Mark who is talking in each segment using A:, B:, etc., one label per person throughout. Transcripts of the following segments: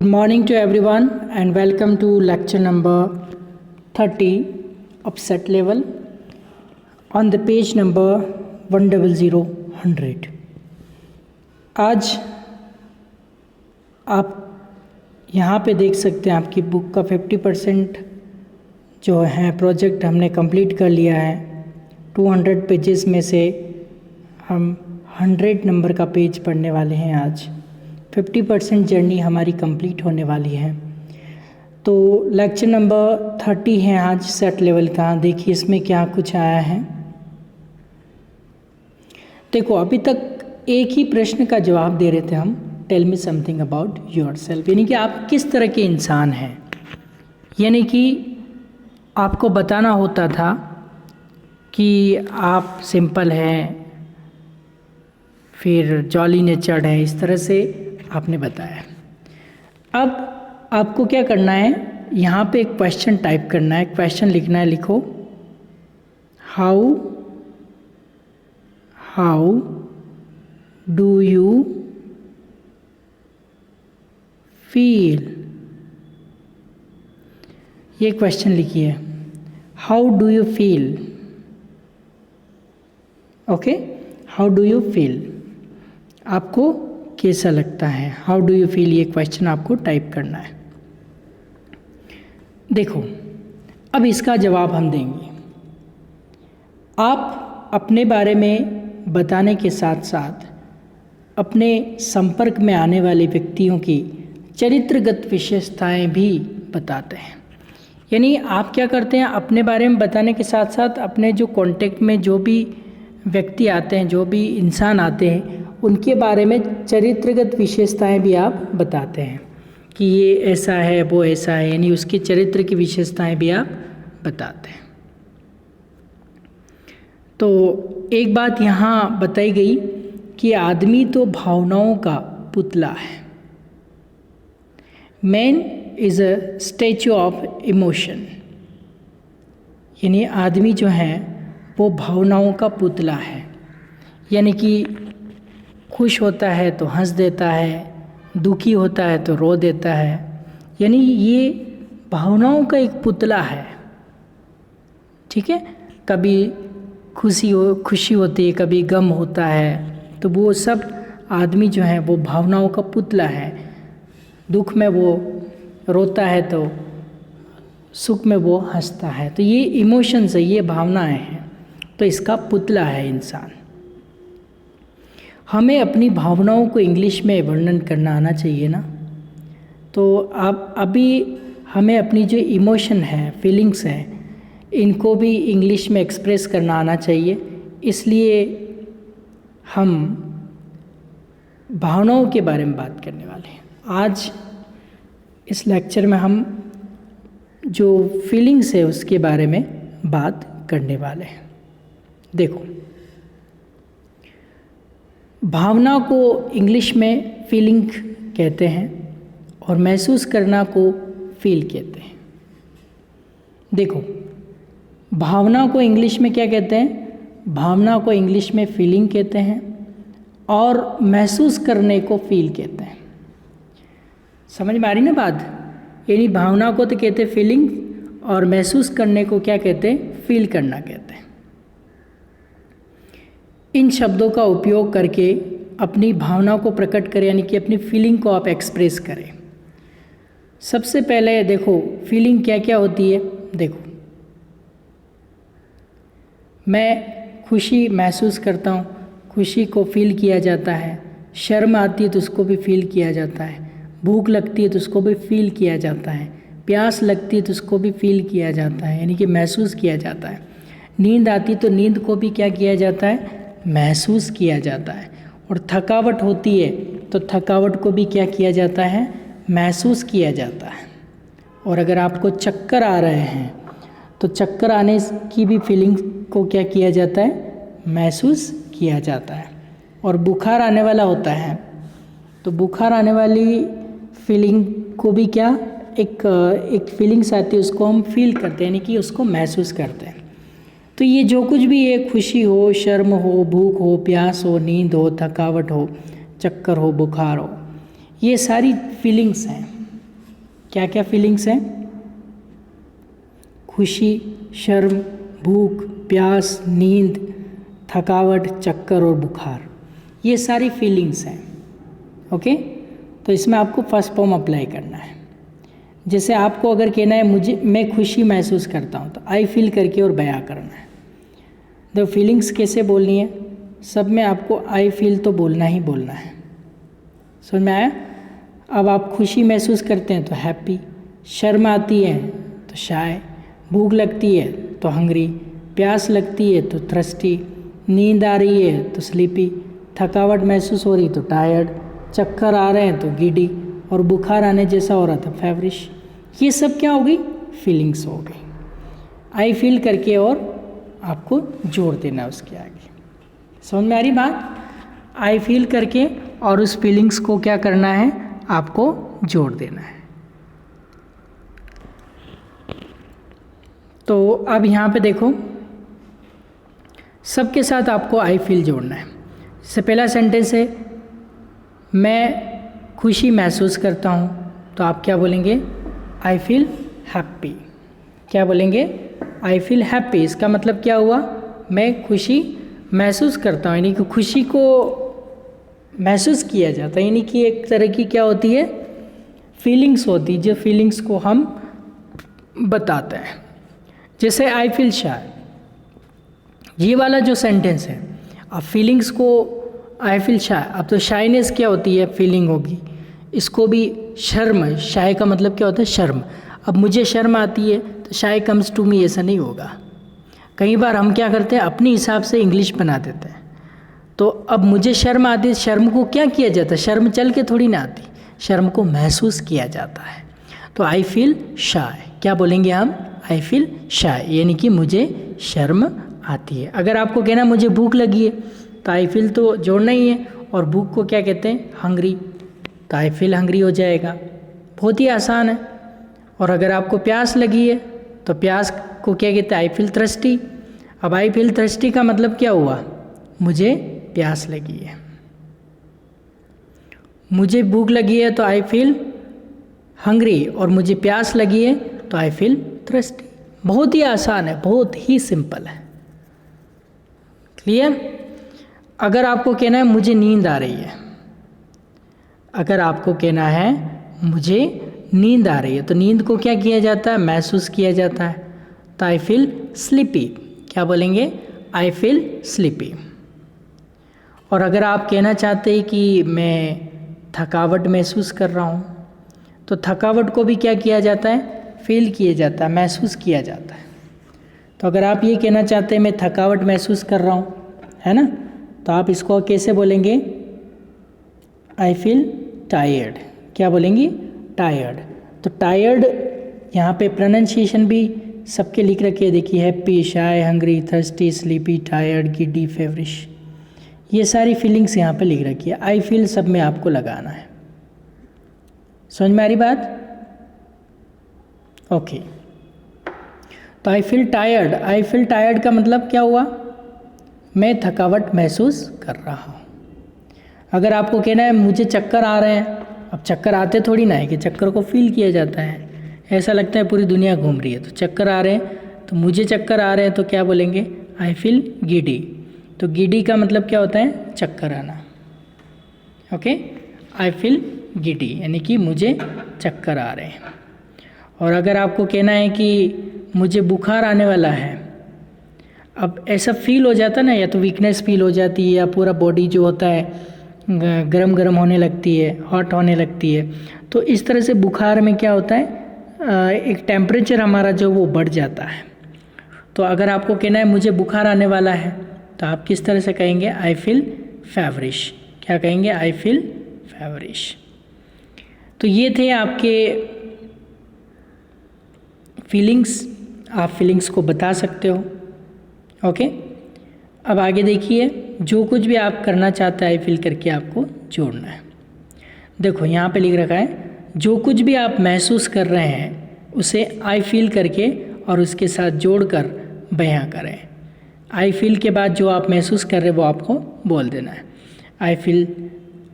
A: morning to everyone and welcome to lecture number 30 of set level on the page number 100. आज आप यहाँ पे देख सकते हैं आपकी बुक का 50% जो है प्रोजेक्ट हमने कंप्लीट कर लिया है। 200 पेजेस में से हम 100 नंबर का पेज पढ़ने वाले हैं। आज 50% जर्नी हमारी कंप्लीट होने वाली है। तो लेक्चर नंबर 30 है आज सेट लेवल का। देखिए इसमें क्या कुछ आया है। देखो अभी तक एक ही प्रश्न का जवाब दे रहे थे हम, tell me something about yourself, यानी कि आप किस तरह के इंसान हैं। यानी कि आपको बताना होता था कि आप सिंपल हैं, फिर जॉली नेचर्ड है, इस तरह से आपने बताया। अब आपको क्या करना है, यहाँ पे एक क्वेश्चन टाइप करना है, क्वेश्चन लिखना है। लिखो हाउ डू यू फील, ये क्वेश्चन लिखिए। How do you feel, okay, how do you feel, आपको कैसा लगता है। हाउ डू यू फील, ये क्वेश्चन आपको टाइप करना है। देखो अब इसका जवाब हम देंगे। आप अपने बारे में बताने के साथ साथ अपने संपर्क में आने वाले व्यक्तियों की चरित्रगत विशेषताएं भी बताते हैं। यानी आप क्या करते हैं, अपने बारे में बताने के साथ साथ अपने जो कांटेक्ट में जो भी व्यक्ति आते हैं, जो भी इंसान आते हैं, उनके बारे में चरित्रगत विशेषताएं भी आप बताते हैं कि ये ऐसा है, वो ऐसा है, यानी उसके चरित्र की विशेषताएं भी आप बताते हैं। तो एक बात यहाँ बताई गई कि आदमी तो भावनाओं का पुतला है। Man is a statue of emotion, यानी आदमी जो है वो भावनाओं का पुतला है। यानी कि खुश होता है तो हंस देता है, दुखी होता है तो रो देता है, यानी ये भावनाओं का एक पुतला है। ठीक है, कभी खुशी होती है, कभी गम होता है, तो वो सब आदमी जो है वो भावनाओं का पुतला है। दुख में वो रोता है तो सुख में वो हंसता है। तो ये इमोशंस है, ये भावनाएं हैं, तो इसका पुतला है इंसान। हमें अपनी भावनाओं को इंग्लिश में वर्णन करना आना चाहिए ना। तो अब अभी हमें अपनी जो इमोशन है, फीलिंग्स हैं, इनको भी इंग्लिश में एक्सप्रेस करना आना चाहिए। इसलिए हम भावनाओं के बारे में बात करने वाले हैं। आज इस लेक्चर में हम जो फीलिंग्स है उसके बारे में बात करने वाले हैं। देखो भावना को इंग्लिश में फीलिंग कहते हैं और महसूस करना को फील कहते हैं। देखो भावना को इंग्लिश में क्या कहते हैं, भावना को इंग्लिश में फीलिंग कहते हैं और महसूस करने को फील कहते हैं। समझ में आ रही ना बात। यानी भावना को तो कहते हैं फीलिंग और महसूस करने को क्या कहते हैं, फील करना कहते हैं। इन शब्दों का उपयोग करके अपनी भावना को प्रकट करें, यानी कि अपनी फीलिंग को आप एक्सप्रेस करें। सबसे पहले देखो फीलिंग क्या क्या होती है। देखो मैं खुशी महसूस करता हूँ, खुशी को फील किया जाता है। शर्म आती है तो उसको भी फील किया जाता है। भूख लगती है तो उसको भी फील किया जाता है। प्यास लगती है तो उसको भी फील किया जाता है, यानी कि महसूस किया जाता है। नींद आती है तो नींद को भी क्या किया जाता है, महसूस किया जाता है। और थकावट होती है तो थकावट को भी क्या किया जाता है, महसूस किया जाता है। और अगर आपको चक्कर आ रहे हैं तो चक्कर आने की भी फीलिंग को क्या किया जाता है, महसूस किया जाता है। और बुखार आने वाला होता है तो बुखार आने वाली फीलिंग को भी क्या एक फीलिंग्स आती है, उसको हम फील करते हैं, यानी कि उसको महसूस करते हैं। तो ये जो कुछ भी है, खुशी हो, शर्म हो, भूख हो, प्यास हो, नींद हो, थकावट हो, चक्कर हो, बुखार हो, ये सारी फीलिंग्स हैं। क्या क्या फीलिंग्स हैं? खुशी, शर्म, भूख, प्यास, नींद, थकावट, चक्कर और बुखार, ये सारी फीलिंग्स हैं। ओके, तो इसमें आपको फर्स्ट फॉर्म अप्लाई करना है। जैसे आपको अगर कहना है मैं खुशी महसूस करता हूँ, तो आई फील करके और बयां करना है। तो फीलिंग्स कैसे बोलनी है? सब में आपको आई फील तो बोलना ही बोलना है। समझ में आया? अब आप खुशी महसूस करते हैं तो हैप्पी, शर्म आती है तो शाय, भूख लगती है तो हंग्री, प्यास लगती है तो थ्रस्टी, नींद आ रही है तो स्लीपी, थकावट महसूस हो रही तो टायर्ड, चक्कर आ रहे हैं तो गिडी, और बुखार आने जैसा हो रहा था फेवरिश। ये सब क्या हो गई? फीलिंग्स हो गई। आई फील करके और आपको जोड़ देना है उसके आगे। समझ में आ रही बात? आई फील करके और उस फीलिंग्स को क्या करना है? आपको जोड़ देना है। तो अब यहाँ पे देखो, सबके साथ आपको आई फील जोड़ना है। जैसे पहला सेंटेंस है मैं खुशी महसूस करता हूँ, तो आप क्या बोलेंगे? आई फील हैप्पी। क्या बोलेंगे? आई फील हैप्पी। इसका मतलब क्या हुआ? मैं खुशी महसूस करता हूँ, यानी कि खुशी को महसूस किया जाता है, यानी कि एक तरह की क्या होती है? फीलिंग्स होती है, जो फीलिंग्स को हम बताते हैं। जैसे आई फील शाय, ये वाला जो सेंटेंस है, अब फीलिंग्स को आई फील शाय, अब तो शाइनेस क्या होती है? फीलिंग होगी। इसको भी शर्म, शाय का मतलब क्या होता है? शर्म। अब मुझे शर्म आती है तो शाय कम्स टू मी, ऐसा नहीं होगा। कई बार हम क्या करते हैं? अपने हिसाब से इंग्लिश बना देते हैं। तो अब मुझे शर्म आती है, शर्म को क्या किया जाता है? शर्म चल के थोड़ी ना आती, शर्म को महसूस किया जाता है। तो आई फील शाय, क्या बोलेंगे हम? आई फील शाय, यानी कि मुझे शर्म आती है। अगर आपको कहना मुझे भूख लगी है, तो आई फील तो जोड़ना ही है, और भूख को क्या कहते हैं? हंग्री, तो आई फील हंग्री हो जाएगा। बहुत ही आसान है। और अगर आपको प्यास लगी है, तो प्यास को क्या कहते हैं? आई फील थ्रस्टी। अब आई फील थ्रस्टी का मतलब क्या हुआ? मुझे प्यास लगी है। मुझे भूख लगी है तो आई फील हंग्री, और मुझे प्यास लगी है तो आई फील थ्रस्टी। बहुत ही आसान है, बहुत ही सिंपल है। क्लियर? अगर आपको कहना है मुझे नींद आ रही है, अगर आपको कहना है मुझे नींद आ रही है, तो नींद को क्या किया जाता है? महसूस किया जाता है। तो आई फील स्लीपी, क्या बोलेंगे? आई फील स्लीपी। और अगर आप कहना चाहते हैं कि मैं थकावट महसूस कर रहा हूँ, तो थकावट को भी क्या किया जाता है? फील किया जाता है, महसूस किया जाता है। तो अगर आप ये कहना चाहते हैं मैं थकावट महसूस कर रहा हूँ, है ना, तो आप इसको कैसे बोलेंगे? आई फील टायर्ड। क्या बोलेंगी? टायर्ड। तो टायर्ड यहाँ पे प्रोनाउंसिएशन भी सबके लिख रखी है, देखिए, happy, shy, hungry, thirsty, sleepy, tired, giddy, feverish, ये सारी फीलिंग्स यहाँ पे लिख रखी है। आई फील सब में आपको लगाना है। समझ में आ रही बात? ओके। तो आई feel tired, I feel tired का मतलब क्या हुआ? मैं थकावट महसूस कर रहा हूँ। अगर आपको कहना है मुझे चक्कर आ रहे हैं, अब चक्कर आते थोड़ी ना है कि चक्कर को फील किया जाता है, ऐसा लगता है पूरी दुनिया घूम रही है। तो चक्कर आ रहे हैं, तो मुझे चक्कर आ रहे हैं, तो क्या बोलेंगे? आई फील गिडी। तो गिडी का मतलब क्या होता है? चक्कर आना। ओके, आई फील गिडी, यानी कि मुझे चक्कर आ रहे हैं। और अगर आपको कहना है कि मुझे बुखार आने वाला है, अब ऐसा फील हो जाता है ना, या तो वीकनेस फील हो जाती है, या पूरा बॉडी जो होता है गरम गरम होने लगती है, हॉट होने लगती है। तो इस तरह से बुखार में क्या होता है? एक टेम्परेचर हमारा जो वो बढ़ जाता है। तो अगर आपको कहना है मुझे बुखार आने वाला है, तो आप किस तरह से कहेंगे? I feel feverish. क्या कहेंगे? I feel feverish. तो ये थे आपके फीलिंग्स, आप फीलिंग्स को बता सकते हो। ओके, अब आगे देखिए, जो कुछ भी आप करना चाहते हैं आई फील करके आपको जोड़ना है। देखो यहाँ पे लिख रखा है, जो कुछ भी आप महसूस कर रहे हैं उसे आई फील करके और उसके साथ जोड़कर बयां करें। आई फील के बाद जो आप महसूस कर रहे हैं वो आपको बोल देना है। आई फील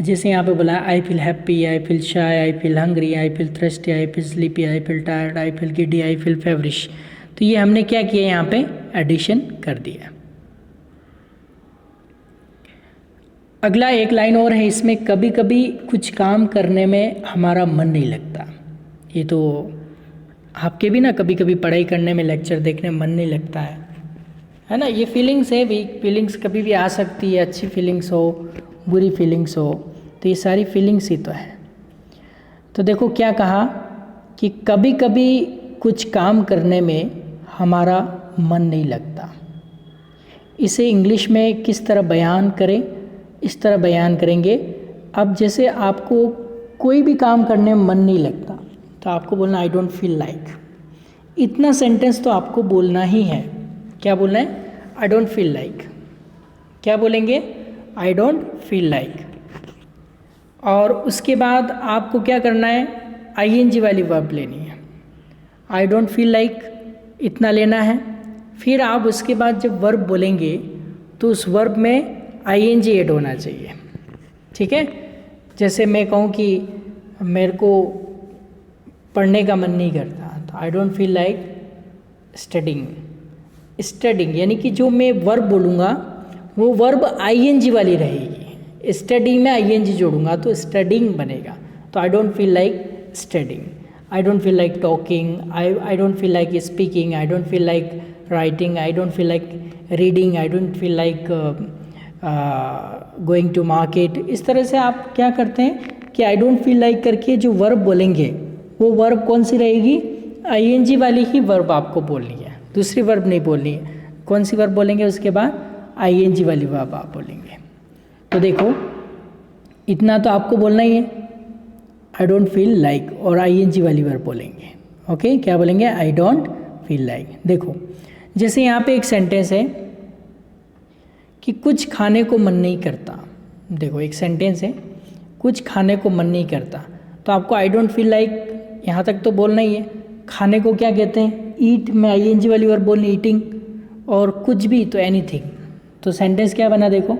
A: जैसे यहाँ पे बोला I feel happy, I feel shy, I feel hungry, I feel thirsty, I feel sleepy, I feel tired, I feel giddy, I feel feverish. तो ये हमने क्या किया, यहाँ पे एडिशन कर दिया। अगला एक लाइन और है इसमें, कभी कभी कुछ काम करने में हमारा मन नहीं लगता। ये तो आपके भी ना कभी कभी पढ़ाई करने में, लेक्चर देखने में मन नहीं लगता है ना। ये फीलिंग्स है, वीक फीलिंग्स कभी भी आ सकती है, अच्छी फीलिंग्स हो, बुरी फीलिंग्स हो, तो ये सारी फीलिंग्स ही तो है। तो देखो क्या कहा कि कभी कभी कुछ काम करने में हमारा मन नहीं लगता। इसे इंग्लिश में किस तरह बयान करें, इस तरह बयान करेंगे। अब जैसे आपको कोई भी काम करने में मन नहीं लगता तो आपको बोलना आई डोंट फील लाइक। इतना सेंटेंस तो आपको बोलना ही है। क्या बोलना है? आई डोंट फील लाइक। क्या बोलेंगे? I don't feel like. और उसके बाद आपको क्या करना है? आईएनजी वाली वर्ब लेनी है। आई डोंट फील लाइक इतना लेना है। फिर आप उसके बाद जब वर्ब बोलेंगे तो उस वर्ब में आईएनजी ऐड होना चाहिए। ठीक है? जैसे मैं कहूँ कि मेरे को पढ़ने का मन नहीं करता, तो I don't feel like studying. Studying यानी कि जो मैं वर्ब बोलूँगा वो वर्ब आईएनजी वाली रहेगी। स्टडिंग में आईएनजी जोड़ूंगा तो स्टडिंग बनेगा। तो I don't feel like studying, I don't feel like talking, I don't feel like speaking, I don't feel like writing, I don't feel like reading, I don't feel like going to market. इस तरह से आप क्या करते हैं कि आई don't feel like करके जो वर्ब बोलेंगे वो वर्ब कौन सी रहेगी? आईएनजी वाली ही वर्ब आपको बोलनी है, दूसरी वर्ब नहीं बोलनी है। कौन सी वर्ब बोलेंगे? उसके बाद आईएनजी वाली वर्ब आप बोलेंगे। तो देखो इतना तो आपको बोलना ही है, आई डोंट फील लाइक, और आईएनजी वाली वर्ब बोलेंगे। ओके, क्या बोलेंगे? I don't feel like. देखो जैसे यहाँ पे एक सेंटेंस है कि कुछ खाने को मन नहीं करता। देखो एक सेंटेंस है, कुछ खाने को मन नहीं करता, तो आपको आई डोंट फील लाइक यहाँ तक तो बोलना ही है। खाने को क्या कहते हैं? ईट में आईएनजी वाली वर्ब बोलनी, ईटिंग, और कुछ भी तो एनीथिंग। तो सेंटेंस क्या बना? देखो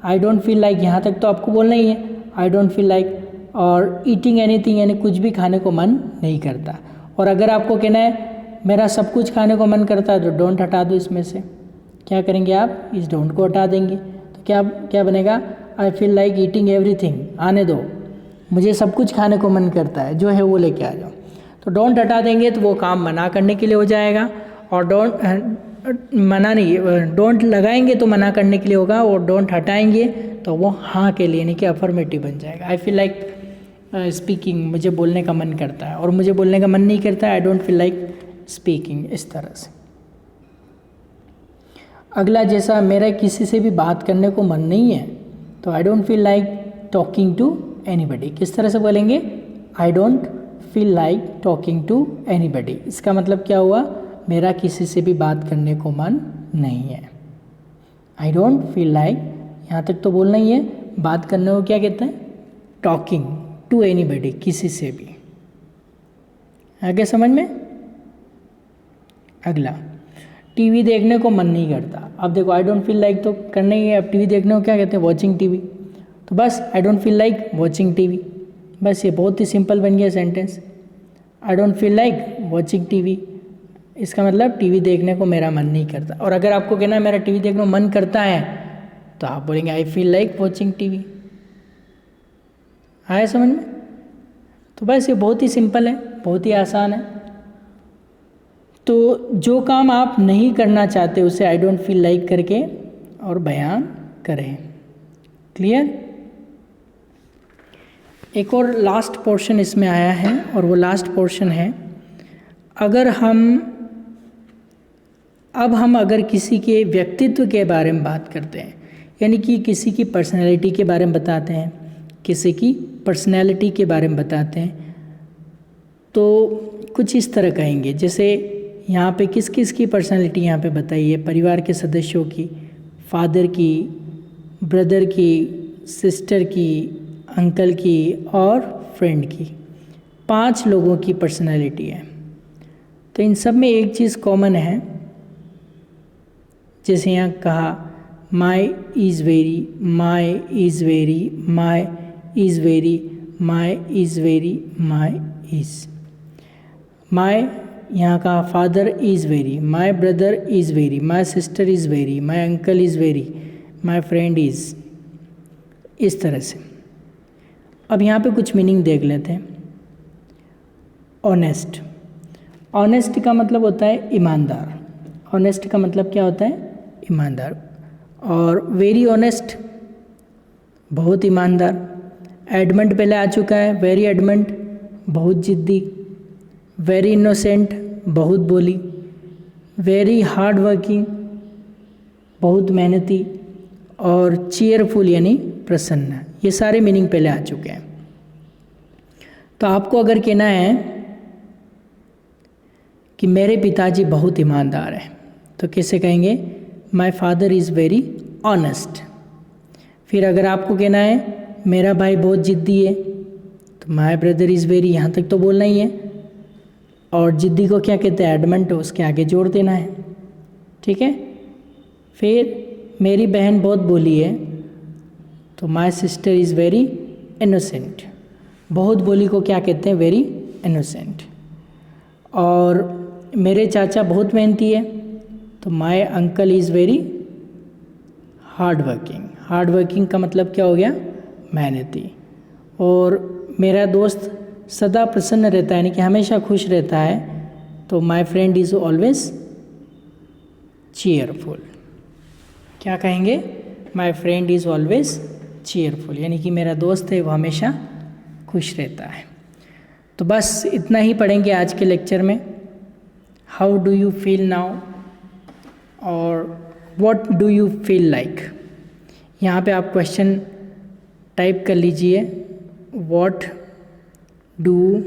A: आई डोंट फील लाइक यहाँ तक तो आपको बोलना ही है, आई डोंट फील लाइक, और ईटिंग एनीथिंग यानी कुछ भी खाने को मन नहीं करता। और अगर आपको कहना है मेरा सब कुछ खाने को मन करता है तो डोंट हटा दो इसमें से। क्या करेंगे आप? इस डोंट को हटा देंगे तो क्या बनेगा? I feel like eating everything. आने दो, मुझे सब कुछ खाने को मन करता है, जो है वो लेके आ जाओ। तो डोंट हटा देंगे तो वो काम मना करने के लिए हो जाएगा, और डोंट लगाएंगे तो मना करने के लिए होगा, और डोंट हटाएंगे तो वो हाँ के लिए यानी कि अफर्मेटिव बन जाएगा। आई फील लाइक स्पीकिंग, मुझे बोलने का मन करता है, और मुझे बोलने का मन नहीं करता है, आई डोंट फील लाइक स्पीकिंग। इस तरह से। अगला जैसा मेरा किसी से भी बात करने को मन नहीं है तो I don't feel like talking to anybody. किस तरह से बोलेंगे? I don't feel like talking to anybody. इसका मतलब क्या हुआ? मेरा किसी से भी बात करने को मन नहीं है। आई डोंट फील लाइक यहाँ तक तो बोलना ही है। बात करने को क्या कहते हैं? टॉकिंग टू एनीबडी, किसी से भी। आगे समझ में? अगला, टीवी देखने को मन नहीं करता। अब देखो आई डोंट फील लाइक तो करना ही है। अब टीवी देखने को क्या कहते हैं? Watching TV. तो बस आई don't feel like watching TV. बस ये बहुत ही सिंपल बन गया sentence. I don't feel like watching TV, इसका मतलब टीवी देखने को मेरा मन नहीं करता। और अगर आपको कहना है मेरा टीवी देखने को मन करता है तो आप बोलेंगे I feel like watching TV. आया समझ में? तो बस ये बहुत ही सिंपल है, बहुत ही आसान है। तो जो काम आप नहीं करना चाहते उसे आई डोंट फील लाइक करके और बयान करें। क्लियर? एक और लास्ट पोर्शन इसमें आया है, और वो लास्ट पोर्शन है, अब हम अगर किसी के व्यक्तित्व के बारे में बात करते हैं, यानी कि किसी की पर्सनैलिटी के बारे में बताते हैं, किसी की पर्सनैलिटी के बारे में बताते हैं, तो कुछ इस तरह कहेंगे। जैसे यहाँ पे किस किस की पर्सनैलिटी यहाँ पे बताई है? परिवार के सदस्यों की, फादर की, ब्रदर की, सिस्टर की, अंकल की और फ्रेंड की। 5 लोगों की पर्सनैलिटी है। तो इन सब में एक चीज़ कॉमन है, जैसे यहाँ कहा my is very, my is very, my is very, my is very, my is. My यहाँ का father is very, my brother is very, my sister is very, my uncle is very, my friend is, इस तरह से। अब यहाँ पे कुछ meaning देख लेते हैं। ऑनेस्ट, ऑनेस्ट का मतलब होता है ईमानदार। ऑनेस्ट का मतलब क्या होता है? ईमानदार। और वेरी ऑनेस्ट, बहुत ईमानदार। एडमंड पहले आ चुका है, वेरी एडमंड, बहुत जिद्दी। वेरी इनोसेंट, बहुत बोली। वेरी हार्ड वर्किंग, बहुत मेहनती। और चीयरफुल यानी प्रसन्न। ये सारे मीनिंग पहले आ चुके हैं। तो आपको अगर कहना है कि मेरे पिताजी बहुत ईमानदार हैं, तो कैसे कहेंगे? My father is very honest. फिर अगर आपको कहना है मेरा भाई बहुत जिद्दी है, तो माई ब्रदर इज़ वेरी, यहाँ तक तो बोलना ही है। और जिद्दी को क्या कहते हैं? एडमंट, उसके आगे जोड़ देना है। ठीक है। फिर मेरी बहन बहुत बोली है, तो माई सिस्टर इज़ वेरी इनोसेंट। बहुत बोली को क्या कहते हैं? Very innocent. और मेरे चाचा बहुत मेहनती है, तो माई uncle is very hard working. Hard working का मतलब क्या हो गया? मेहनती। और मेरा दोस्त सदा प्रसन्न रहता है, यानी कि हमेशा खुश रहता है, तो माई फ्रेंड इज़ ऑलवेज चीयरफुल। क्या कहेंगे? माई फ्रेंड इज़ ऑलवेज चीयरफुल, यानी कि मेरा दोस्त है वो हमेशा खुश रहता है। तो बस इतना ही पढ़ेंगे आज के लेक्चर में। How do you feel now और what do you feel like. यहाँ पे आप क्वेश्चन टाइप कर लीजिए, what do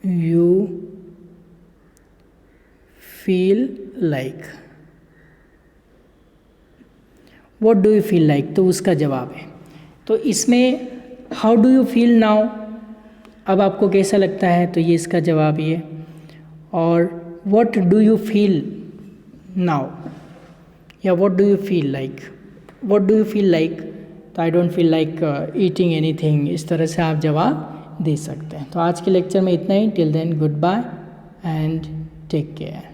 A: you feel like. What do you feel like, तो उसका जवाब है। तो इसमें how do you feel now, अब आपको कैसा लगता है, तो ये इसका जवाब ही है। और what do you feel now या what do you feel like. What do you feel like, तो I don't feel like eating anything, इस तरह से आप जवाब दे सकते हैं। तो आज के लेक्चर में इतना ही। Till then goodbye and take care.